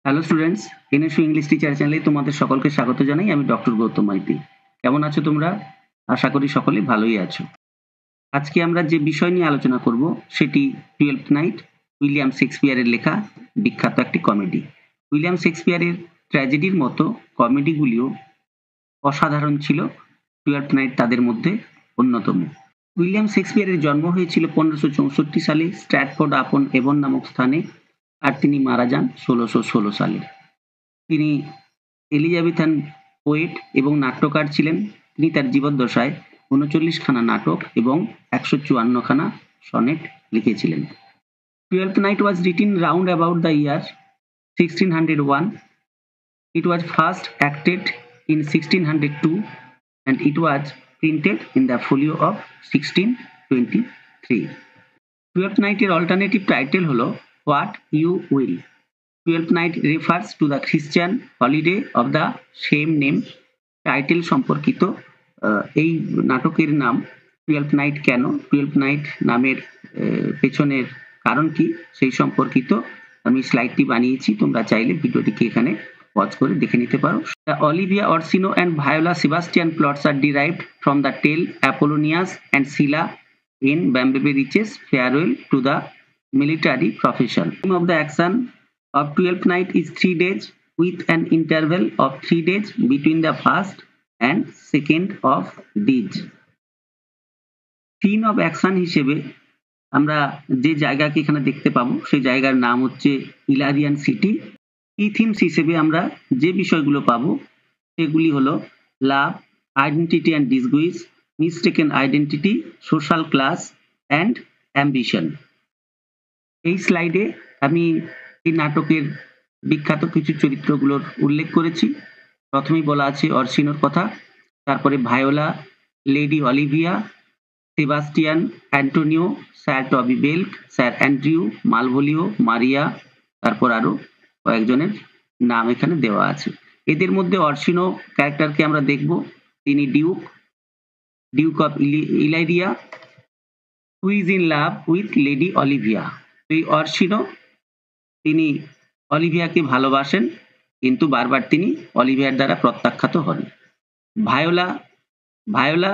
Hello students, NSU English teacher চ্যানেলে তোমাদের সকলকে স্বাগত জানাই। আমি ডক্টর গৌতম মাইতি। কেমন আছো তোমরা? আশা করি সকলেই ভালোই আছো। আজকে আমরা যে বিষয় নিয়ে আলোচনা করব সেটি টুয়েলথ নাইট, উইলিয়াম শেক্সপিয়ারের লেখা বিখ্যাত একটি কমেডি। উইলিয়াম শেক্সপিয়ারের ট্র্যাজেডির মতো কমেডিগুলিও অসাধারণ ছিল। টুয়েলথ নাইট তাদের মধ্যে অন্যতম। উইলিয়াম শেক্সপিয়ারের জন্ম হয়েছিল 1564 সালে স্ট্র্যাটফোর্ড আপন এভন নামক স্থানে, আর তিনি মারা যান 1616 সালে। তিনি এলিজাবেথান পোয়েট এবং নাট্যকার ছিলেন। তিনি তার জীবদ্দশায় ৩৯ খানা নাটক এবং ১৫৪ খানা সনেট লিখেছিলেন। Twelfth night was written round about the year 1601. It was first acted in 1602 and it was printed in the folio of 1623. Twelfth নাইটের অল্টারনেটিভ টাইটেল হলো what you will. Twelfth night refers to the Christian holiday of the same name. Title সম্পর্কিত এই নাটকের নাম twelfth night কেন, twelfth night নামের পেছনের কারণ কি, সেই সম্পর্কিত আমি স্লাইডটি বানিয়েছি। তোমরা চাইলে ভিডিওটিকে এখানে পজ করে দেখে নিতে পারো। Olivia Orsino and Viola Sebastian plots are derived from the tale Apollonius and Scylla in Bambeberic's farewell to the military profession. The theme of the action of Twelfth Night is 3 days with an interval of 3 days between the first and second of these. Scene of action হিসেবে আমরা যে জায়গাকে এখানে দেখতে পাবো সেই জায়গার নাম হচ্ছে ইলারিয়ান সিটি। কি থিমস হিসেবে আমরা যে বিষয়গুলো পাবো সেগুলি হলো love, identity and disguise, mistaken identity, social class and ambition. এই স্লাইডে আমি এই নাটকের বিখ্যাত কিছু চরিত্রগুলোর উল্লেখ করেছি। প্রথমেই বলা আছে অরসিনোর কথা, তারপরে Viola, lady Olivia, Sebastian, Antonio, sir টবি বেল্ক, স্যার অ্যান্ড্রিউ, মালভোলিও, মারিয়া, তারপর আরো কয়েকজনের নাম এখানে দেওয়া আছে। এদের মধ্যে অরসিনো ক্যারেক্টারকে আমরা দেখব। তিনি duke of Illyria, who is in love with lady Olivia. এই অরসিনো তিনি অলিভিয়াকে ভালোবাসেন, কিন্তু বারবার তিনি অলিভিয়ার দ্বারা প্রত্যাখ্যাত হন। ভায়োলা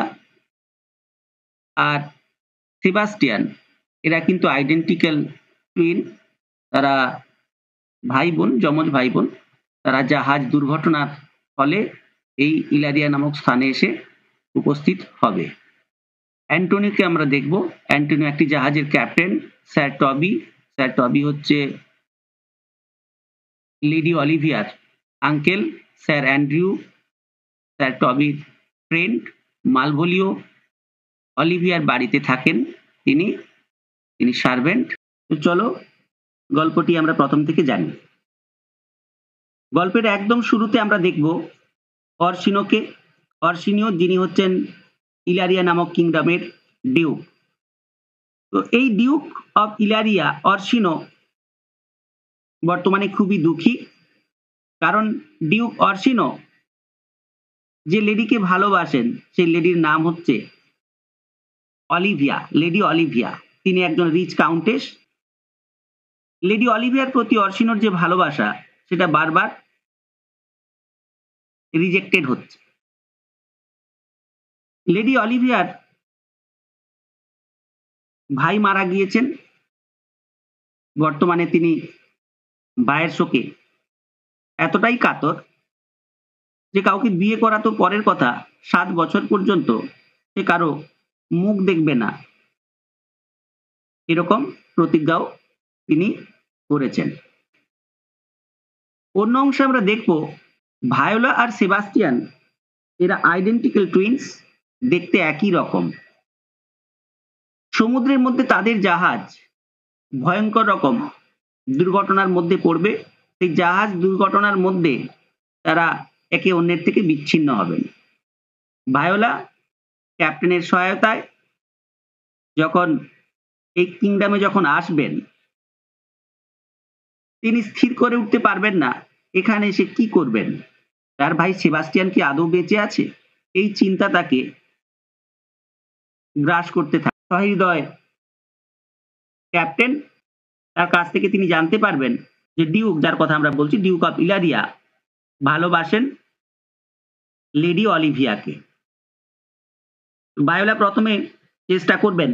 আর সেবাস্টিয়ান এরা কিন্তু আইডেন্টিক্যাল টুইন, তারা ভাই বোন, যমজ ভাই বোন। তারা জাহাজ দুর্ঘটনার ফলে এই ইলারিয়া নামক স্থানে এসে উপস্থিত হবে। অ্যান্টোনিওকে আমরা দেখব। অ্যান্টোনিও একটি জাহাজের ক্যাপ্টেন। স্যার টবি হচ্ছে লেডি অলিভিয়ার আঙ্কেল। স্যার অ্যান্ড্রিউ স্যার টবির ফ্রেন্ড। মালভোলিও অলিভিয়ার বাড়িতে থাকেন, তিনি সার্ভেন্ট। তো চলো গল্পটি আমরা প্রথম থেকে জানি। গল্পের একদম শুরুতে আমরা দেখব অরসিনিও, যিনি হচ্ছেন ইলারিয়া নামক কিংডমের ডিউক। তো এই ডিউক অফ ইলারিয়া অরসিনো বর্তমানে খুবই দুঃখী, কারণ ডিউক অরসিনো যে লেডিকে ভালোবাসেন সেই লেডির নাম হচ্ছে অলিভিয়া, লেডি অলিভিয়া। তিনি একজন রিচ কাউন্টেস। লেডি অলিভিয়ার প্রতি অরসিনোর যে ভালোবাসা সেটা বারবার রিজেক্টেড হচ্ছে। লেডি অলিভিয়ার ভাই মারা গিয়েছেন। বর্তমানে তিনি ভাইয়ের শোকে এতটাই কাতর যে কাউকে বিয়ে করা তো পরের কথা, 7 বছর পর্যন্ত সে কারো মুখ দেখবে না, এরকম প্রতিজ্ঞাও তিনি করেছেন। অন্য অংশে আমরা দেখব ভায়োলা আর সেবাস্টিয়ান এরা আইডেন্টিক্যাল টুইনস, দেখতে একই রকম। সমুদ্রের মধ্যে তাদের জাহাজ ভয়ঙ্কর রকম দুর্ঘটনার মধ্যে পড়বে। সেই জাহাজ দুর্ঘটনার মধ্যে তারা একে অন্যের থেকে বিচ্ছিন্ন হবেন। ভায়োলা ক্যাপ্টেনের সহায়তায় যখন এই কিংডমে যখন আসবেন, তিনি স্থির করে উঠতে পারবেন না এখানে এসে কি করবেন। তার ভাই সেবাস্টিয়ান কি আদৌ বেঁচে আছে, এই চিন্তা তাকে গ্রাস করতে থাকে। সহৃদয় ক্যাপ্টেন, তার কাছ থেকে তিনি জানতে পারবেন যে ডিউক, যার কথা আমরা বলছি, ডিউক অফ ইলারিয়া ভালোবাসেন লেডি অলিভিয়াকে। ভায়োলা প্রথমে চেষ্টা করবেন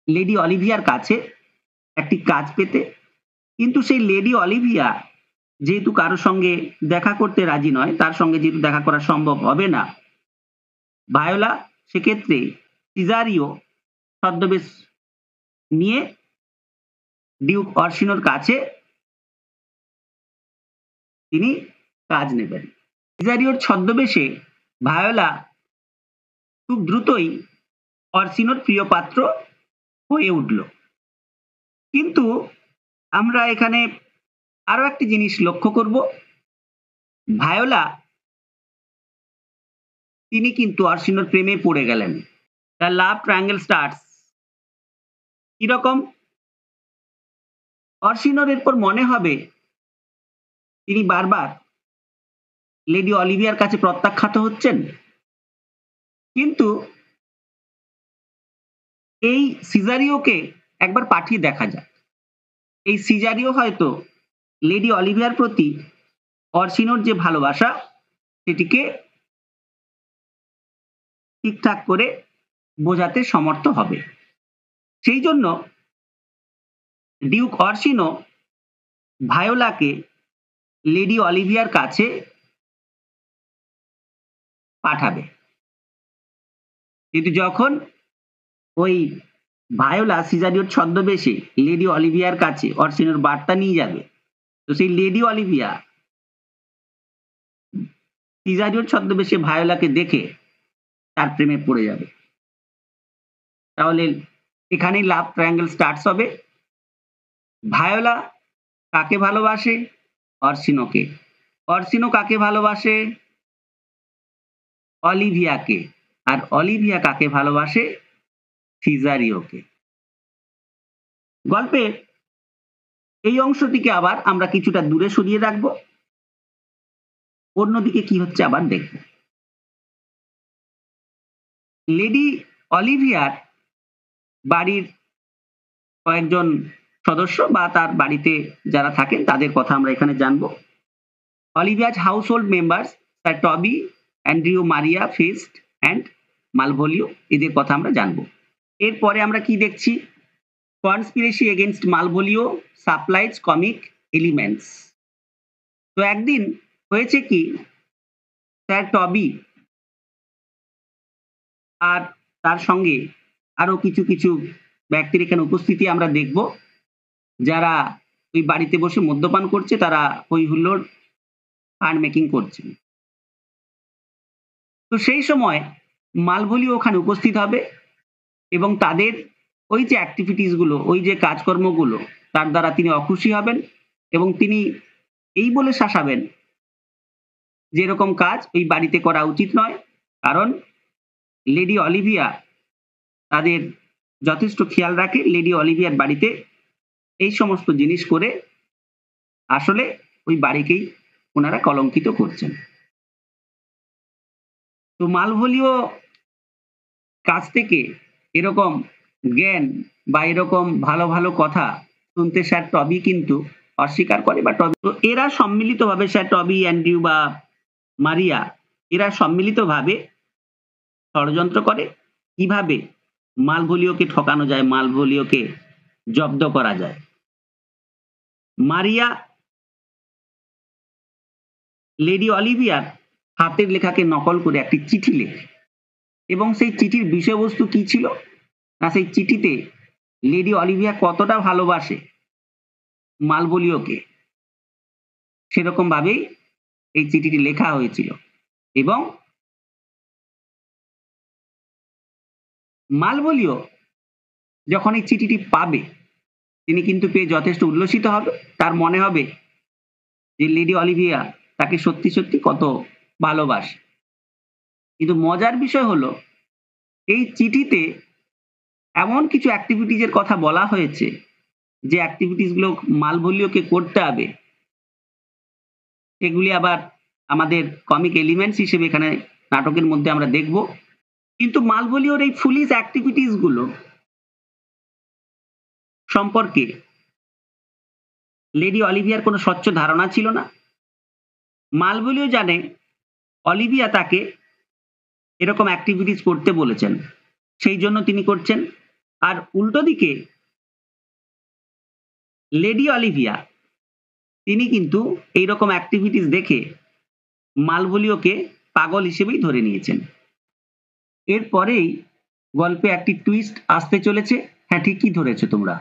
লেডি অলিভিয়ার কাছে একটি কাজ পেতে, কিন্তু সেই লেডি অলিভিয়া যেহেতু কারোর সঙ্গে দেখা করতে রাজি নয়, তার সঙ্গে যেহেতু দেখা করা সম্ভব হবে না, ভায়োলা সেক্ষেত্রে সিজারিও ছদ্মবেশ নিয়ে ডিউক অরসিনোর কাছে তিনি কাজ নেবেন। সিজারিওর ছদ্মবেশে ভায়োলা খুব দ্রুতই অরসিনোর প্রিয় পাত্র হয়ে উঠল। কিন্তু আমরা এখানে আরো একটি জিনিস লক্ষ্য করব, ভায়োলা তিনি কিন্তু অরসিনোর প্রেমে পড়ে গেলেন। The love triangle starts. কিরকম? অরসিনোর এরপর মনে হবে তিনি বারবার লেডি অলিভিয়ার কাছে প্রত্যাখ্যাত হচ্ছেন, কিন্তু এই সিজারিওকে একবার পাঠিয়ে দেখা যাক। এই সিজারিও হয়তো লেডি অলিভিয়ার প্রতি অরসিনোর যে ভালোবাসা সেটিকে ঠিকঠাক করে বোঝাতে সমর্থ হবে। সেই জন্য ডিউক অরসিনো ভায়োলাকে লেডি অলিভিয়ার কাছে পাঠাবে। কিন্তু যখন ওই ভায়োলা সিজারিওর ছদ্মবেশে লেডি অলিভিয়ার কাছে অরসিনোর বার্তা নিয়ে যাবে, তো সেই লেডি অলিভিয়া সিজারিওর ছদ্মবেশে ভায়োলাকে দেখে তার প্রেমে পড়ে যাবে। তাহলে এখানেই লাভ ট্রায়াঙ্গেল স্টার্টস হবে। ভায়োলা কাকে ভালোবাসে? অরসিনোকে। অরসিনো কাকে ভালোবাসে? অলিভিয়াকে। আর অলিভিয়া কাকে ভালোবাসে? সিজারিওকে। গল্পের এই অংশটিকে আবার আমরা কিছুটা দূরে সরিয়ে রাখবো, অন্যদিকে কি হচ্ছে আবার দেখব। লেডি অলিভিয়ার বাড়ির কয়েকজন সদস্য বা তার বাড়িতে যারা থাকেন তাদের কথা আমরা এখানে জানবো। Olivia's household members sir Toby, Andrew, Maria, Feste and Malvolio, এদের কথা আমরা জানবো। এরপরে আমরা কি দেখছি? Conspiracy against Malvolio supplies comic elements. তো একদিন হয়েছে কি, স্যার টবি আর তার সঙ্গে আরো কিছু কিছু ব্যক্তির এখানে উপস্থিতি আমরা দেখব, যারা ওই বাড়িতে বসে মদ্যপান করছে, তারা হই হুল্লোড় ফান্ড মেকিং করছে। তো সেই সময় মালভোলিও ওখানে উপস্থিত হবে এবং তাদের ওই যে অ্যাক্টিভিটিস গুলো, ওই যে কাজকর্মগুলো, তার দ্বারা তিনি অখুশি হবেন এবং তিনি এই বলে শাসাবেন যে এরকম কাজ ওই বাড়িতে করা উচিত নয়, কারণ লেডি অলিভিয়া তাদের যথেষ্ট খেয়াল রাখে। লেডি অলিভিয়ার বাড়িতে এই সমস্ত জিনিস করে আসলে ওই বাড়িকেই ওনারা কলঙ্কিত করছেন। তো মালভোলিও কাছ থেকে এরকম জ্ঞান বা এরকম ভালো ভালো কথা শুনতে স্যার টবি কিন্তু অস্বীকার করে, বা টবি, তো এরা সম্মিলিতভাবে, স্যার টবি, অ্যান্ড্রিউ বা মারিয়া, এরা সম্মিলিতভাবে ষড়যন্ত্র করে কিভাবে মালভোলিওকে ঠকানো যায়, মালভোলিওকে জব্দ করা যায়। মারিয়া লেডি অলিভিয়ার হাতের লেখাকে নকল করে একটি চিঠি লেখে এবং সেই চিঠির বিষয়বস্তু কি ছিল না, সেই চিঠিতে লেডি অলিভিয়া কতটা ভালোবাসে মালভোলিওকে সেরকম ভাবেই এই চিঠিটি লেখা হয়েছিল। এবং মালভোলিও যখন এই চিঠিটি পাবে, তিনি কিন্তু পেয়ে যথেষ্ট উল্লসিত হবে। তার মনে হবে যে লেডি অলিভিয়া তাকে সত্যি সত্যি কত ভালোবাসে। কিন্তু মজার বিষয় হলো, এই চিঠিতে এমন কিছু অ্যাক্টিভিটিজের কথা বলা হয়েছে যে অ্যাক্টিভিটিস গুলো মালভোলিওকে করতে হবে, সেগুলি আবার আমাদের কমিক এলিমেন্টস হিসেবে এখানে নাটকের মধ্যে আমরা দেখব। কিন্তু মালভোলিওর এই ফুলিশ অ্যাক্টিভিটিস গুলো সম্পর্কে লেডি অলিভিয়ার কোনো স্বচ্ছ ধারণা ছিল না। মালভোলিও জানে অলিভিয়া তাকে এরকম অ্যাক্টিভিটিস করতে বলেছেন, সেই জন্য তিনি করছেন। আর উল্টো দিকে লেডি অলিভিয়া তিনি কিন্তু এইরকম অ্যাক্টিভিটিস দেখে মালভোলিওকে পাগল হিসেবেই ধরে নিয়েছেন। এরপরেই গল্পে একটি টুইস্ট আসতে চলেছে। হ্যাঁ, ঠিকই ধরেছো তোমরা।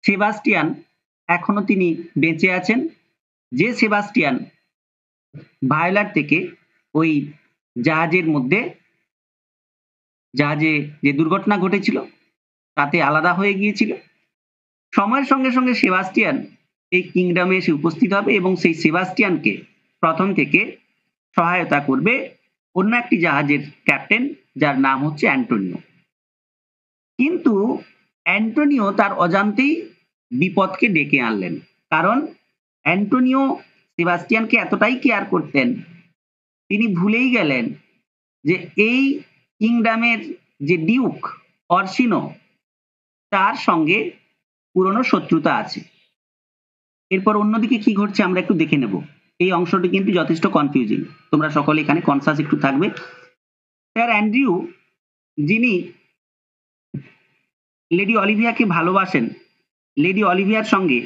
সেবাস্টিয়ান এখনো তিনি বেঁচে আছেন। যে সেবাস্টিয়ান ভায়োলার থেকে ওই জাহাজের মধ্যে জাহাজে যে দুর্ঘটনা ঘটেছিল তাতে আলাদা হয়ে গিয়েছিল। সময়ের সঙ্গে সঙ্গে সেবাস্টিয়ান এই কিংডমে এসে উপস্থিত হবে এবং সেই সেবাস্টিয়ানকে প্রথম থেকে সহায়তা করবে অন্য একটি জাহাজের ক্যাপ্টেন, যার নাম হচ্ছে অ্যান্টোনিও। কিন্তু অ্যান্টোনিও তার অজান্তেই বিপদকে ডেকে আনলেন, কারণ অ্যান্টোনিও সেবাস্টিয়ানকে এতটাই কেয়ার করতেন, তিনি ভুলেই গেলেন যে এই কিংডমের যে ডিউক অরসিনো, তার সঙ্গে পুরনো শত্রুতা আছে। এরপর অন্যদিকে কি ঘটছে আমরা একটু দেখে নেব। এই অংশটি কিন্তু যথেষ্ট কনফিউজিং, তোমরা সকলে এখানে কনসাস একটু থাকবে। স্যার অ্যান্ড্রিউ, যিনি লেডি অলিভিয়াকে ভালোবাসেন, লেডি অলিভিয়ার সঙ্গে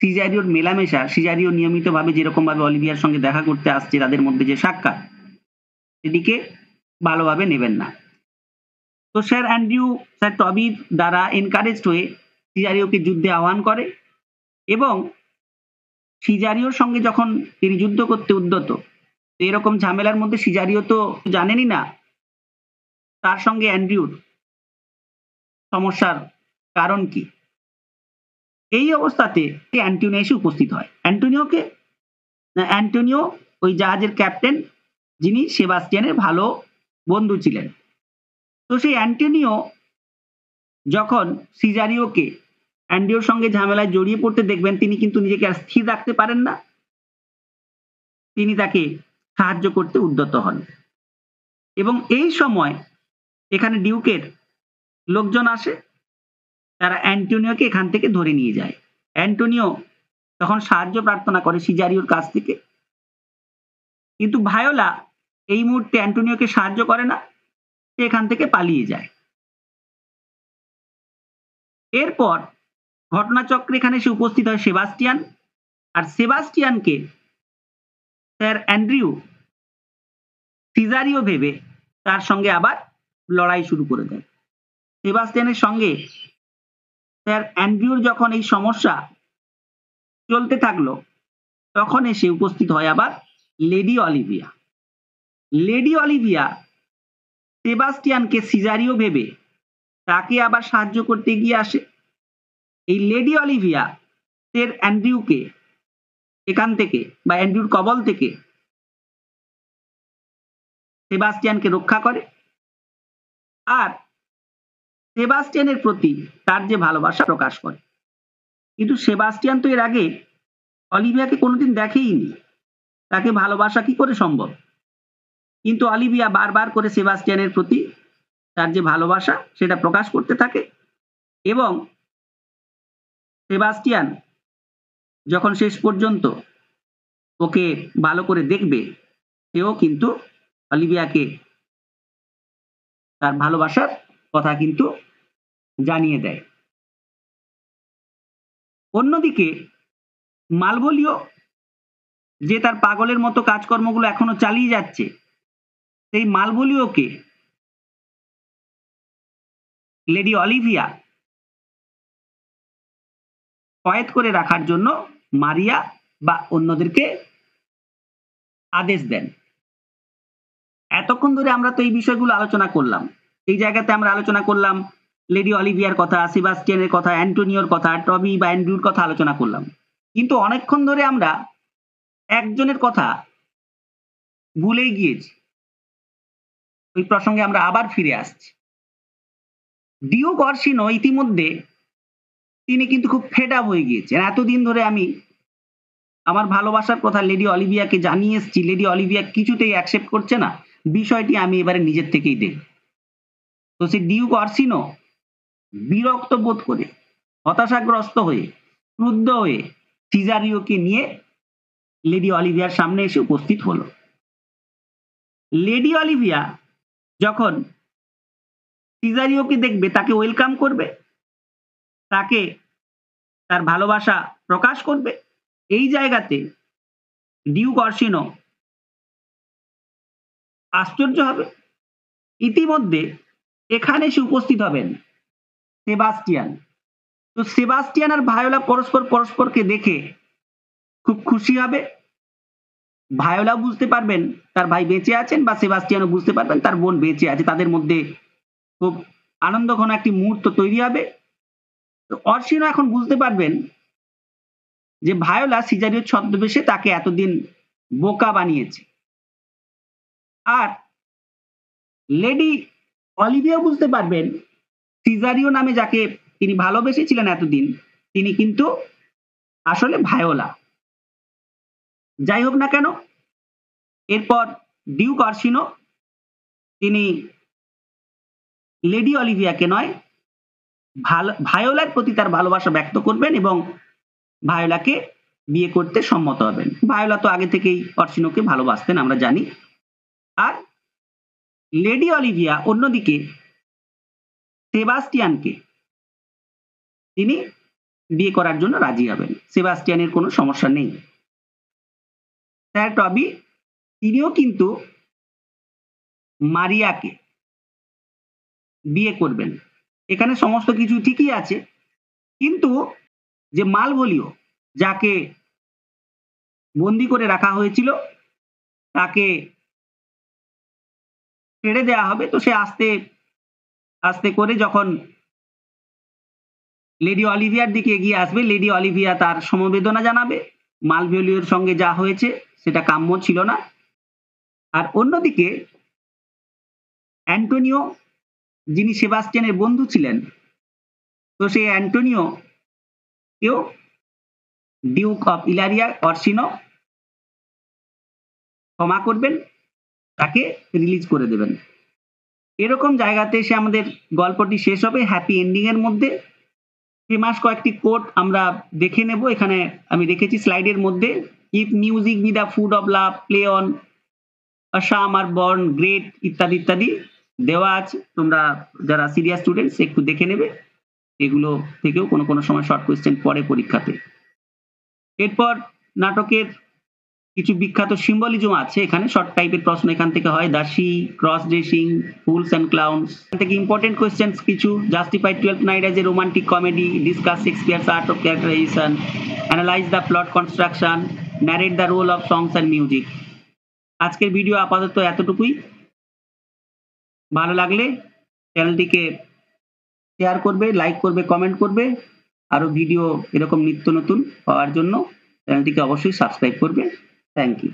সিজারিওর মেলামেশা, সিজারিও নিয়মিতভাবে যেরকম ভাবে অলিভিয়ার সঙ্গে দেখা করতে আসছে, তাদের মধ্যে যে সাক্ষাৎ, সেটিকে ভালোভাবে নেবেন না। তো স্যার অ্যান্ড্রিউ স্যার টবির দ্বারা এনকারেজড হয়ে সিজারিওকে যুদ্ধে আহ্বান করে এবং সিজারিওর সঙ্গে যখন তিনি যুদ্ধ করতে উদ্যত, এরকম ঝামেলার মধ্যে সিজারিও তো জানেনই না তার সঙ্গে অ্যান্ড্রিউর সমস্যার কারণ কি। এই অবস্থাতে অ্যান্টোনিও এসে উপস্থিত হয়। অ্যান্টোনিও ওই জাহাজের ক্যাপ্টেন, যিনি সেবাস্টিয়ানের ভালো বন্ধু ছিলেন। তো সেই অ্যান্টোনিও যখন সিজারিওকে অ্যান্ড্রিউর সঙ্গে ঝামেলায় জড়িয়ে পড়তে দেখবেন, তিনি কিন্তু নিজেকে আর স্থির রাখতে পারেন না, তিনি তাকে সাহায্য করতে উদ্যত হন। এবং এই সময় এখানে ডিউকের লোকজন আসে, তারা অ্যান্টোনিওকে এখান থেকে ধরে নিয়ে যায়। অ্যান্টোনিও তখন সাহায্য প্রার্থনা করে সিজারিওর কাছ থেকে, কিন্তু ভায়োলা এই মুহূর্তে অ্যান্টোনিওকে সাহায্য করে না, সে এখান থেকে পালিয়ে যায়। এরপর ঘটনাচক্রে এখানে এসে উপস্থিত হয় সেবাস্টিয়ান, আর সেবাস্টিয়ানকে স্যার অ্যান্ড্রিউ সিজারিও ভেবে তার সঙ্গে আবার লড়াই শুরু করে দেয়। সেবাস্টিয়ানের সঙ্গে স্যার অ্যান্ড্রিউর যখন এই সমস্যা চলতে থাকলো, তখন এসে উপস্থিত হয় আবার লেডি অলিভিয়া। লেডি অলিভিয়া সেবাস্টিয়ানকে সিজারিও ভেবে তাকে আবার সাহায্য করতে গিয়ে আসে। এই লেডি অলিভিয়া স্যার অ্যান্ড্রিউকে এখান থেকে বা অ্যান্ড্রিউর কবল থেকে সেবাস্টিয়ানকে রক্ষা করে, আর সেবাস্টিয়ানের প্রতি তার যে ভালোবাসা প্রকাশ করে। কিন্তু সেবাস্টিয়ান তো এর আগে অলিভিয়াকে কোনোদিন দেখেইনি, তাকে ভালোবাসা কি করে সম্ভব? কিন্তু অলিভিয়া বারবার করে সেবাস্টিয়ানের প্রতি তার যে ভালোবাসা সেটা প্রকাশ করতে থাকে, এবং সেবাস্টিয়ান যখন শেষ পর্যন্ত ওকে ভালো করে দেখবে, সেও কিন্তু অলিভিয়াকে তার ভালোবাসার কথা কিন্তু জানিয়ে দেয়। অন্যদিকে মালভোলিও, যে তার পাগলের মতো কাজকর্মগুলো এখনো চালিয়ে যাচ্ছে, সেই মালভোলিওকে লেডি অলিভিয়া কয়েদ করে রাখার জন্য মারিয়া বা অন্যদেরকে আদেশ দেন। এতক্ষণ ধরে আমরা তো এই বিষয়গুলো আলোচনা করলাম। এই জায়গাতে আমরা আলোচনা করলাম লেডি অলিভিয়ার কথা, সেবাস্টিয়ানের কথা, অ্যান্টোনিওর কথা, টবি বা অ্যান্ড্রিউর কথা আলোচনা করলাম, কিন্তু অনেকক্ষণ ধরে আমরা একজনের কথা ভুলেই গিয়েছি। ওই প্রসঙ্গে আমরা আবার ফিরে আসছি। ডিউক অরসিনো ইতিমধ্যে তিনি কিন্তু খুব ফেড আপ হয়ে গিয়েছেন। এতদিন ধরে আমি আমার ভালোবাসার কথা লেডি অলিভিয়াকে জানিয়ে এসেছি, লেডি অলিভিয়া কিছুতেই অ্যাকসেপ্ট করছে না, বিষয়টি আমি এবারে নিজের থেকেই দেখব। তো সে ডিউক অরসিনো বিরক্ত বোধ করে, হতাশাগ্রস্ত হয়ে, ক্রুদ্ধ হয়ে সিজারিওকে নিয়ে লেডি অলিভিয়ার সামনে এসে উপস্থিত হলো। লেডি অলিভিয়া যখন সিজারিওকে দেখবে, তাকে ওয়েলকাম করবে, তাকে তার ভালোবাসা প্রকাশ করবে। এই জায়গাতে ডিউক অরসিনো আশ্চর্য হবে। ইতিমধ্যে এখানে এসে উপস্থিত হবেন সেবাস্টিয়ান। তো সেবাস্টিয়ান আর ভায়োলা পরস্পরকে দেখে খুব খুশি হবে। ভায়োলা বুঝতে পারবেন তার ভাই বেঁচে আছেন, বা সেবাস্টিয়ানও বুঝতে পারবেন তার বোন বেঁচে আছে। তাদের মধ্যে খুব আনন্দঘন একটি মুহূর্ত তৈরি হবে। তো অরসিনো এখন বুঝতে পারবেন যে ভায়োলা সিজারিওর ছদ্মবেশে তাকে এতদিন বোকা বানিয়েছে। আর লেডি অলিভিয়া বুঝতে পারবেন সিজারিও নামে যাকে তিনি ভালোবেসেছিলেন এতদিন, তিনি কিন্তু আসলে ভায়োলা। যাই হোক না কেন, এরপর ডিউক অরসিনো তিনি লেডি অলিভিয়াকে নয়, ভায়োলার প্রতি তার ভালোবাসা ব্যক্ত করবেন এবং ভায়োলাকে বিয়ে করতে সম্মত হবেন। ভায়োলা তো আগে থেকেই অরসিনোকে ভালোবাসতেন, আমরা জানি। আর লেডি অলিভিয়া অন্যদিকে সেবাস্টিয়ানকে তিনি বিয়ে করার জন্য রাজি হবেন। সেবাস্টিয়ানের কোনো সমস্যা নেই। স্যার টবি তিনিও কিন্তু মারিয়াকে বিয়ে করবেন। এখানে সমস্ত কিছু ঠিকই আছে, কিন্তু যে মালভোলিও যাকে বন্দি করে রাখা হয়েছিল তাকে ছেড়ে দেওয়া হবে। তো সে আস্তে আস্তে করে যখন লেডি অলিভিয়ার দিকে এগিয়ে আসবে, লেডি অলিভিয়া তার সমবেদনা জানাবে। মালভোলিওর সঙ্গে যা হয়েছে সেটা কাম্য ছিল না। আর অন্যদিকে অ্যান্টোনিও, যিনি সেবাস্টিয়ানের বন্ধু ছিলেন, তো সেই অ্যান্টোনিও কেও ডিউক অফ ইলারিয়া অরসিনো ক্ষমা করবেন, তাকে রিলিজ করে দেবেন। এরকম জায়গাতে এসে আমাদের গল্পটি শেষ হবে হ্যাপি এন্ডিং এর মধ্যে। ফেমাস কয়েকটি কোট আমরা দেখে নেব। এখানে আমি রেখেছি স্লাইডের মধ্যে। If music be the food of love, play on Assam are born great, ইত্যাদি ইত্যাদি দেওয়া আছে। তোমরা যারা সিরিয়াস স্টুডেন্টস একটু দেখে নেবে। এগুলো থেকেও কোনো কোনো সময় শর্ট কোয়েশ্চেন পড়ে পরীক্ষাতে। এরপর নাটকের কিছু বিখ্যাত সিম্বলিজম আছে। এখানে শর্ট টাইপের প্রশ্ন এখান থেকে হয়। দাসী, cross dressing, fools and clowns. এখান থেকে ইম্পর্টেন্ট কোয়েশ্চেন্স কিছু। Justify 12th night as a romantic comedy, discuss Shakespeare's art of characterisation, analyse the plot construction, narrate the role of songs and music. আজকের ভিডিও আপাতত এতটুকুই। ভালো লাগলে চ্যানেলটিকে share করবে, লাইক করবে, কমেন্ট করবে। আরো ভিডিও এরকম নিত্য নতুন পাওয়ার জন্য চ্যানেলটিকে অবশ্যই সাবস্ক্রাইব করবে। Thank you.